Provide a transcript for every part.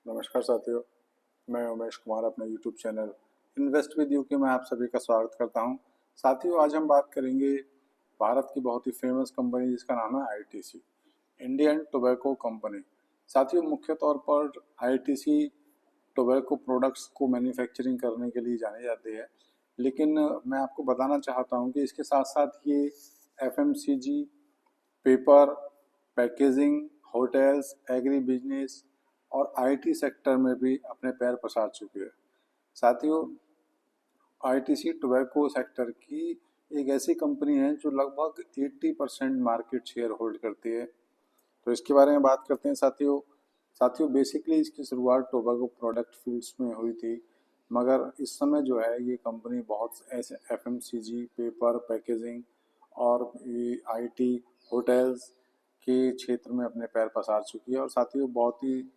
नमस्कार साथियों, मैं उमेश कुमार अपने YouTube channel invest with you के में आप सभी का स्वागत करता हूं। साथियों, आज हम बात करेंगे भारत की बहुत ही फेमस कंपनी जिसका नाम है आईटीसी, इंडियन टोबैको कंपनी। साथियों, मुख्य तौर पर आईटीसी टोबैको प्रोडक्ट्स को मैन्युफैक्चरिंग करने के लिए जानी जाती है, लेकिन मैं आपको बताना चाहता हूं कि इसके साथ साथ ये FMCG, paper, packaging, hotels, agri business और आईटी सेक्टर में भी अपने पैर पसार चुकी है। साथियों, आईटीसी टोबैको सेक्टर की एक ऐसी कंपनी है जो लगभग 80% मार्केट शेयर होल्ड करती है। तो इसके बारे में बात करते हैं साथियों बेसिकली इसकी शुरुआत टोबैको प्रोडक्ट फील्ड्स में हुई थी, मगर इस समय जो है ये कंपनी बहुत ऐसे एफएमसीजी, पेपर, पैकेजिंग और आईटी, होटल्स के क्षेत्र में अपने पैर पसार चुकी है और साथियों बहुत ही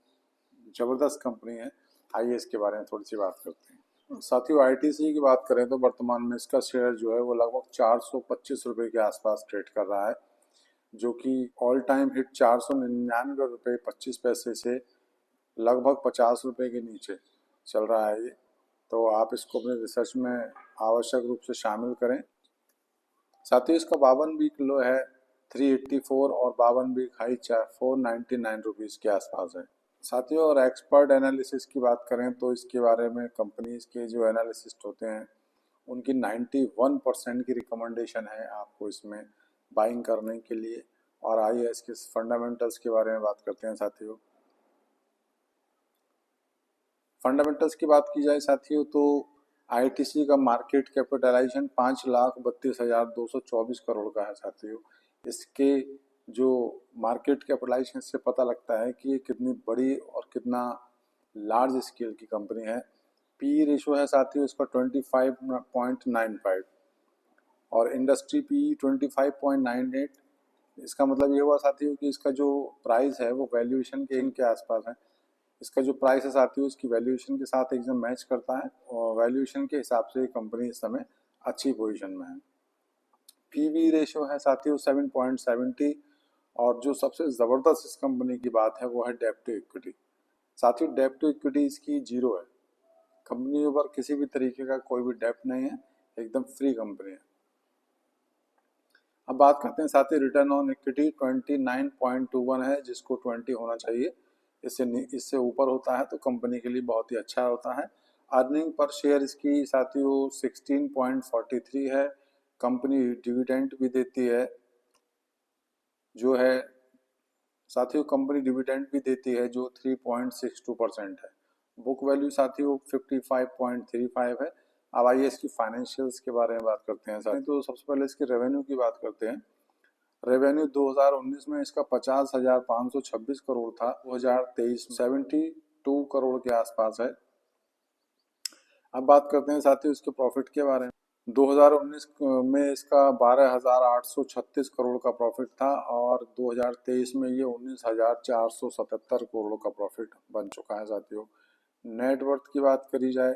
ज़बरदस्त कंपनी है। आइए इसके बारे में थोड़ी सी बात करते हैं। साथियों, आईटीसी की बात करें तो वर्तमान में इसका शेयर जो है वो लगभग 425 रुपये के आसपास ट्रेड कर रहा है, जो कि ऑल टाइम हिट 499 रुपये 25 पैसे से लगभग 50 रुपये के नीचे चल रहा है ये। तो आप इसको अपने रिसर्च में आवश्यक रूप से शामिल करें। साथियों, इसका 52 वीक लो है 384 और 52 वीक हाई 499 रुपीज़ के आसपास है। साथियों, और एक्सपर्ट एनालिसिस की बात करें तो इसके बारे में कंपनीज के जो एनालिसिस्ट होते हैं उनकी 91% की रिकमेंडेशन है आपको इसमें बाइंग करने के लिए। और आइए इसके फंडामेंटल्स के बारे में बात करते हैं साथियों। फंडामेंटल्स की बात की जाए साथियों तो आईटीसी का मार्केट कैपिटलाइजेशन 5,32,224 करोड़ का है साथियों। इसके जो मार्केट कैपिटलाइजेशन से पता लगता है कि ये कितनी बड़ी और कितना लार्ज स्केल की कंपनी है। पी रेशो है साथियों इसका 25.95 और इंडस्ट्री पी 25.98। इसका मतलब ये हुआ साथियों कि इसका जो प्राइस है वो वैल्यूएशन के इनके आसपास है। इसका जो प्राइस है साथियों इसकी वैल्यूएशन के साथ एकदम मैच करता है और वैल्यूएशन के हिसाब से कंपनी इस समय अच्छी पोजीशन में है। पीवी रेशियो है साथियों 7.70 और जो सबसे ज़बरदस्त इस कंपनी की बात है वो है डेब्ट टू इक्विटी। साथियों, डेब्ट टू इक्विटी इसकी जीरो है। कंपनी के ऊपर किसी भी तरीके का कोई भी डेब्ट नहीं है, एकदम फ्री कंपनी है। अब बात करते हैं साथियों रिटर्न ऑन इक्विटी 29.21 है, जिसको 20 होना चाहिए। इससे ऊपर होता है तो कंपनी के लिए बहुत ही अच्छा होता है। अर्निंग पर शेयर इसकी साथियों 16.43 है। कंपनी डिविडेंड भी देती है जो है साथियों कंपनी डिविडेंड भी देती है जो 3.62% है। बुक वैल्यू साथियों 55.35 है। अब आइए इसकी फाइनेंशियल्स के बारे में बात करते हैं साथियों। तो सबसे पहले इसकी रेवेन्यू की बात करते हैं। रेवेन्यू 2019 में इसका 50,526 करोड़ था। 2023 72 करोड़ के आसपास है। अब बात करते हैं साथियों इसके प्रॉफिट के बारे में। 2019 में इसका 12,836 करोड़ का प्रॉफिट था और 2023 में ये 19,477 करोड़ का प्रॉफिट बन चुका है साथियों। नेट वर्थ की बात करी जाए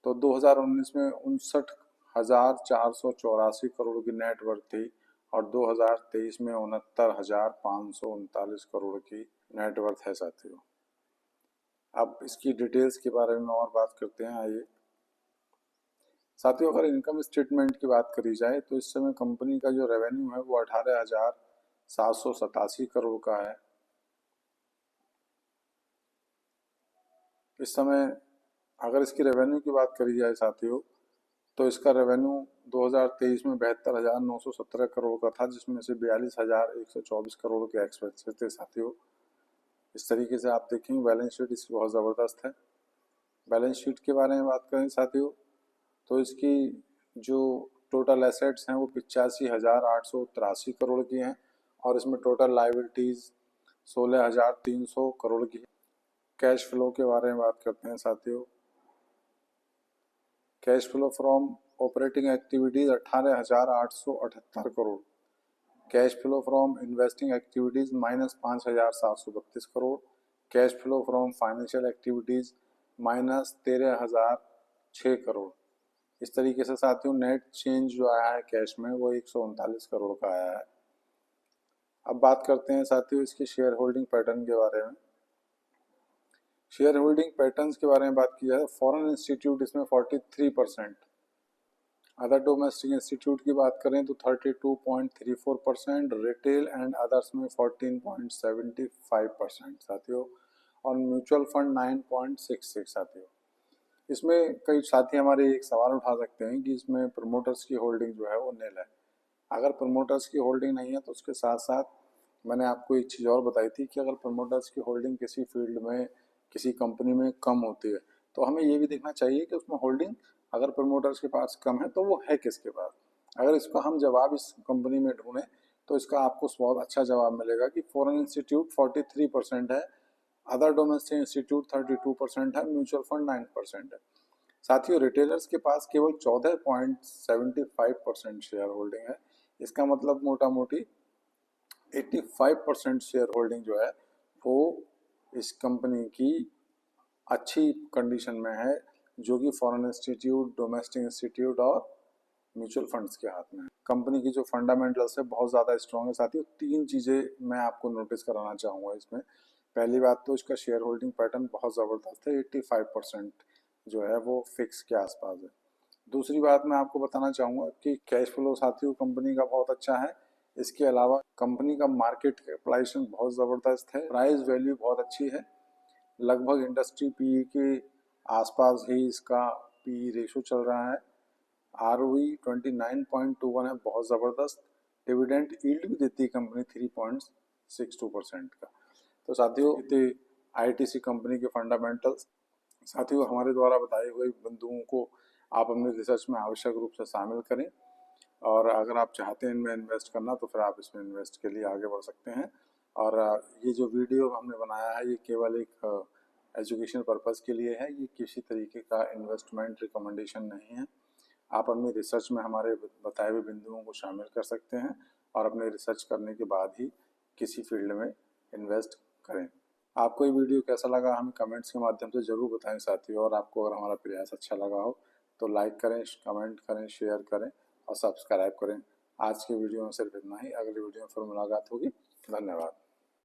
तो 2019 में 59,484 करोड़ की नेट वर्थ थी और 2023 में 69,539 करोड़ की नेट वर्थ है साथियों। अब इसकी डिटेल्स के बारे में और बात करते हैं। आइए साथियों, अगर इनकम स्टेटमेंट की बात करी जाए तो इस समय कंपनी का जो रेवेन्यू है वो 18,787 करोड़ का है। इस समय अगर इसकी रेवेन्यू की बात करी जाए साथियों तो इसका रेवेन्यू 2023 में 72,917 करोड़ का था, जिसमें से 42,124 करोड़ के एक्सपेंसेस थे साथियों। इस तरीके से आप देखेंगे बैलेंस शीट इसकी बहुत ज़बरदस्त है। बैलेंस शीट के बारे में बात करें साथियों तो इसकी जो टोटल एसेट्स हैं वो 85,883 करोड़ की हैं और इसमें टोटल लाइबिलिटीज़ 16,300 करोड़ की। कैश फ्लो के बारे में बात करते हैं साथियों। Cash flow from operating activities 18,878 crore. Cash flow from investing activities -5,732 crore. Cash flow from financial activities -13,006 crore. इस तरीके से साथियों नेट चेंज जो आया है कैश में वो 139 करोड़ का आया है। अब बात करते हैं साथियों इसके शेयर होल्डिंग पैटर्न के बारे में। शेयर होल्डिंग पैटर्न्स के बारे में बात की जाए, फॉरेन इंस्टीट्यूट इसमें 43%, अदर डोमेस्टिक इंस्टीट्यूट की बात करें तो 32.34%, रिटेल एंड अदर्स में 14.75% साथियों, और म्यूचुअल फंड 9.66 साथियों। इसमें कई साथी हमारे एक सवाल उठा सकते हैं कि इसमें प्रमोटर्स की होल्डिंग जो है वो नील है। अगर प्रमोटर्स की होल्डिंग नहीं है तो उसके साथ साथ मैंने आपको एक चीज़ और बताई थी कि अगर प्रमोटर्स की होल्डिंग किसी फील्ड में, किसी कंपनी में कम होती है तो हमें ये भी देखना चाहिए कि उसमें होल्डिंग अगर प्रमोटर्स के पास कम है तो वो है किसके पास। अगर इसका हम जवाब इस कंपनी में ढूंढें तो इसका आपको बहुत अच्छा जवाब मिलेगा कि फॉरेन इंस्टीट्यूट 43% है, अदर डोमेस्टिक इंस्टीट्यूट 32% है, म्यूचुअल फंड 9% है। साथियों रिटेलर्स के पास केवल 14.75% शेयर होल्डिंग है। इसका मतलब मोटा मोटी 85% शेयर होल्डिंग जो है वो इस कंपनी की अच्छी कंडीशन में है, जो कि फॉरेन इंस्टीट्यूट, डोमेस्टिक इंस्टीट्यूट और म्यूचुअल फंड्स के हाथ में है। कंपनी की जो फंडामेंटल्स है बहुत ज़्यादा स्ट्रॉन्ग है साथियों। तीन चीज़ें मैं आपको नोटिस कराना चाहूँगा इसमें। पहली बात तो इसका शेयर होल्डिंग पैटर्न बहुत ज़बरदस्त है, 85% जो है वो फिक्स के आसपास है। दूसरी बात मैं आपको बताना चाहूँगा कि कैश फ्लो साथियों कंपनी का बहुत अच्छा है। इसके अलावा कंपनी का मार्केट कैपिटलाइजेशन बहुत ज़बरदस्त है, प्राइस वैल्यू बहुत अच्छी है, लगभग इंडस्ट्री पीई के आसपास ही इसका पीई रेशो चल रहा है। आरओई 29.21 है, बहुत ज़बरदस्त। डिविडेंड यील्ड भी देती है कंपनी 3.62% का। तो साथियों आईटीसी कंपनी के फंडामेंटल्स। साथियों हमारे द्वारा बताए हुए बिंदुओं को आप अपने रिसर्च में आवश्यक रूप से शामिल करें, और अगर आप चाहते हैं इनमें इन्वेस्ट करना तो फिर आप इसमें इन्वेस्ट के लिए आगे बढ़ सकते हैं। और ये जो वीडियो हमने बनाया है ये केवल एक एजुकेशन पर्पज़ के लिए है, ये किसी तरीके का इन्वेस्टमेंट रिकमेंडेशन नहीं है। आप अपनी रिसर्च में हमारे बताए हुए बिंदुओं को शामिल कर सकते हैं और अपने रिसर्च करने के बाद ही किसी फील्ड में इन्वेस्ट करें। आपको ये वीडियो कैसा लगा हमें कमेंट्स के माध्यम से ज़रूर बताएं साथियों, और आपको अगर हमारा प्रयास अच्छा लगा हो तो लाइक करें, कमेंट करें, शेयर करें और सब्सक्राइब करें। आज के वीडियो में सिर्फ इतना ही, अगली वीडियो में फिर मुलाकात होगी। धन्यवाद।